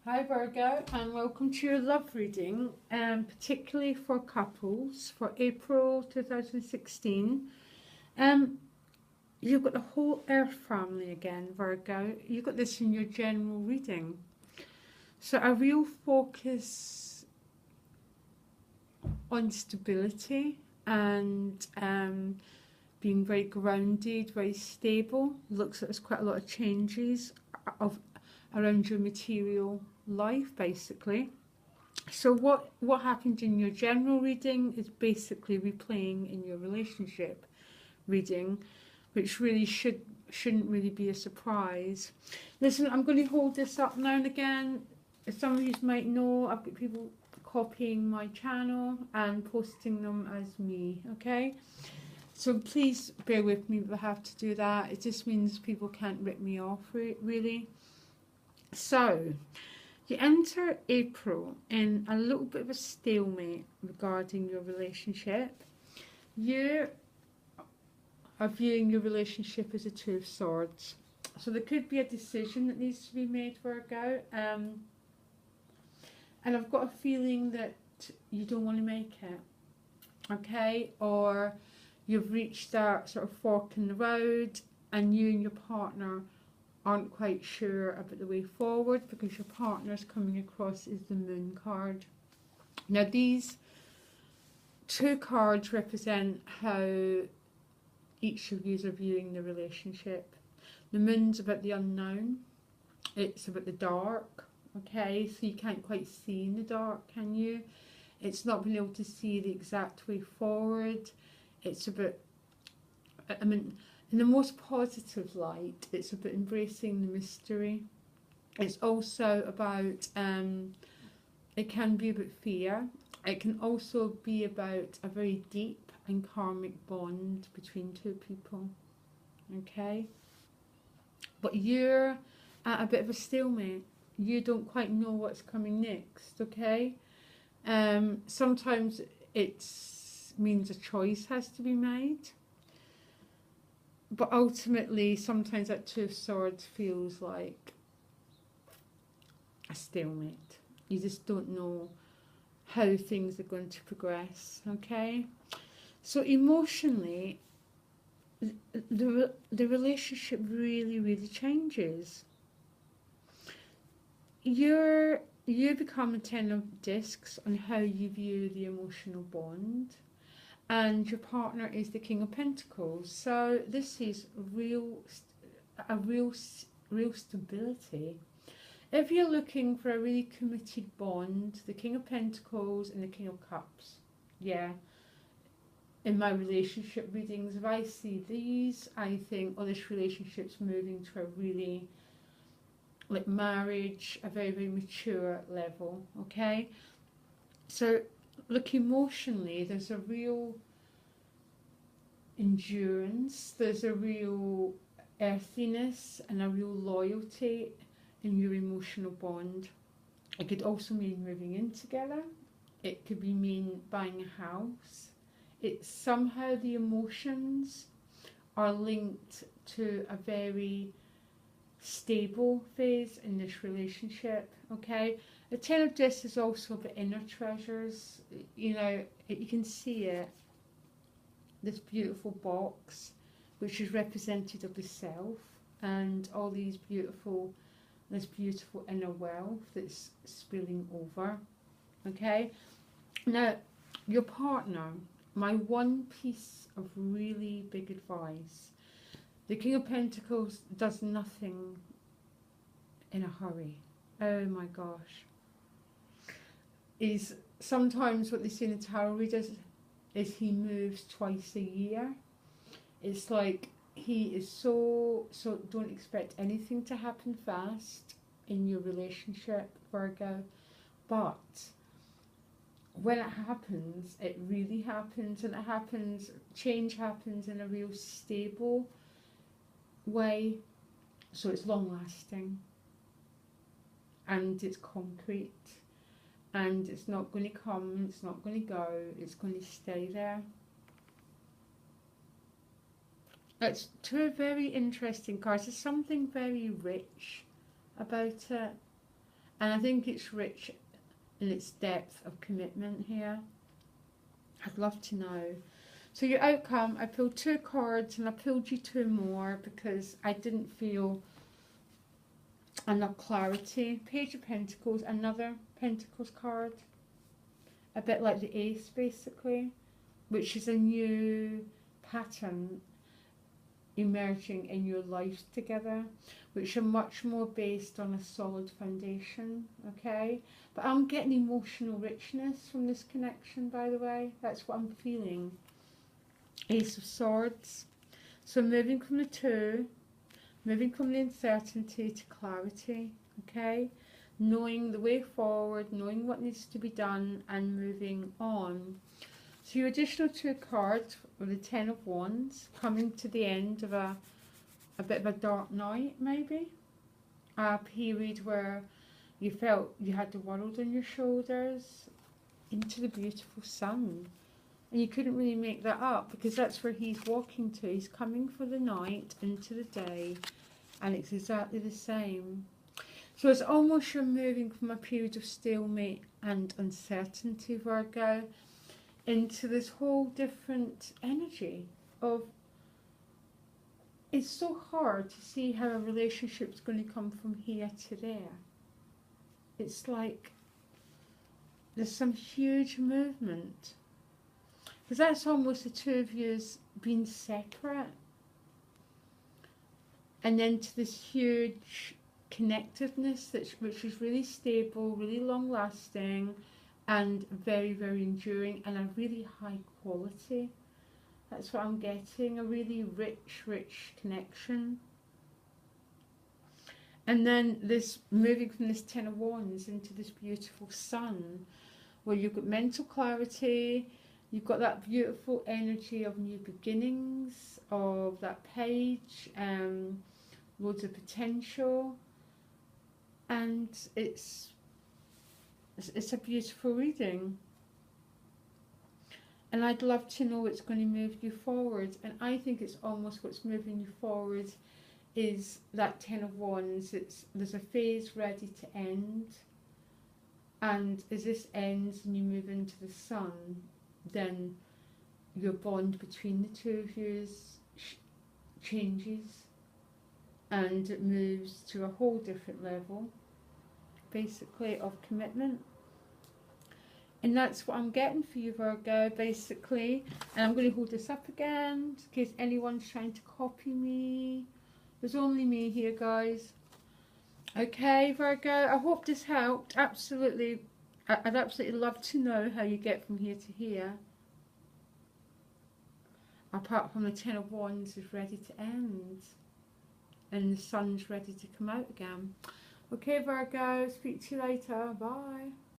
Hi Virgo, and welcome to your love reading, particularly for couples for April 2016. Um, you've got the whole Earth family again, Virgo. You've got this in your general reading. So a real focus on stability and being very grounded, very stable. Looks like there's quite a lot of changes of around your material life, basically. So what happened in your general reading is basically replaying in your relationship reading, which really shouldn't really be a surprise. Listen, I'm going to hold this up now and again. As some of you might know, I've got people copying my channel and posting them as me, okay? So please bear with me if I have to do that. It just means people can't rip me off, really. So, you enter April in a little bit of a stalemate regarding your relationship. You are viewing your relationship as a Two of Swords. So there could be a decision that needs to be made, Virgo. And I've got a feeling that you don't want to make it, okay? Or you've reached that sort of fork in the road and you and your partner aren't quite sure about the way forward because your partner's coming across as the Moon card. Now these two cards represent how each of you are viewing the relationship. The Moon's about the unknown, it's about the dark, okay? So you can't quite see in the dark, can you? It's not being able to see the exact way forward. It's about, I mean, in the most positive light, it's about embracing the mystery. It's also about, it can be about fear. It can also be about a very deep and karmic bond between two people, okay? But you're at a bit of a stalemate. You don't quite know what's coming next, okay? Sometimes it means a choice has to be made. But ultimately, sometimes that Two of Swords feels like a stalemate. You just don't know how things are going to progress, okay? So emotionally, the relationship really changes. You become a Ten of Discs on how you view the emotional bond. And your partner is the King of Pentacles. So this is real stability. If you're looking for a really committed bond, the King of Pentacles and the King of Cups. Yeah. In my relationship readings, if I see these, I think, oh, this relationship's moving to a really, like, marriage, a very mature level, okay? So look, emotionally, there's a real endurance, there's a real earthiness and a real loyalty in your emotional bond. It could also mean moving in together. It could mean buying a house. It's somehow the emotions are linked to a very stable phase in this relationship, okay? The Ten of Discs is also the inner treasures. You know, you can see it, this beautiful box, which is representative of the self, and all these this beautiful inner wealth that's spilling over, okay? Now, your partner, my one piece of really big advice, the King of Pentacles does nothing in a hurry. Oh my gosh. Is sometimes what they see in the tarot readers is he moves twice a year. It's like he is so don't expect anything to happen fast in your relationship, Virgo. But when it happens, it really happens, and change happens in a real stable way. So it's long lasting and it's concrete. And it's not going to come, it's not going to go, it's going to stay there. It's two very interesting cards. There's something very rich about it. And I think it's rich in its depth of commitment here. I'd love to know. So your outcome, I pulled 2 cards and I pulled you 2 more because I didn't feel enough clarity. Page of Pentacles, another Pentacles card. A bit like the Ace basically, which is a new pattern emerging in your lives together, which are much more based on a solid foundation, okay? But I'm getting emotional richness from this connection, by the way. That's what I'm feeling. Ace of Swords. So moving from the 2, moving from the uncertainty to clarity, okay? Knowing the way forward, knowing what needs to be done, and moving on. So your additional 2 cards were the 10 of Wands, coming to the end of a bit of a dark night, maybe. A period where you felt you had the world on your shoulders, into the beautiful sun. And you couldn't really make that up because that's where he's walking to. He's coming for the night into the day, and it's exactly the same. So it's almost you're moving from a period of stalemate and uncertainty, Virgo, into this whole different energy of, it's so hard to see how a relationship's going to come from here to there. It's like there's some huge movement. Because that's almost the 2 of yous being separate. And then to this huge connectiveness which is really stable, really long lasting, and very, very enduring, and a really high quality. That's what I'm getting, a really rich connection. And then this moving from this 10 of Wands into this beautiful sun, where you've got mental clarity, you've got that beautiful energy of new beginnings, of that page, loads of potential, and it's a beautiful reading. And I'd love to know what's going to move you forward. And I think it's almost what's moving you forward is that 10 of Wands. There's a phase ready to end. And as this ends and you move into the sun, then your bond between the 2 of you changes. And it moves to a whole different level, basically, of commitment. And that's what I'm getting for you, Virgo, basically. And I'm going to hold this up again, in case anyone's trying to copy me. There's only me here, guys. Okay, Virgo, I hope this helped. Absolutely. I'd absolutely love to know how you get from here to here. Apart from the 10 of Wands is ready to end. And the sun's ready to come out again. Okay, Virgo, speak to you later. Bye.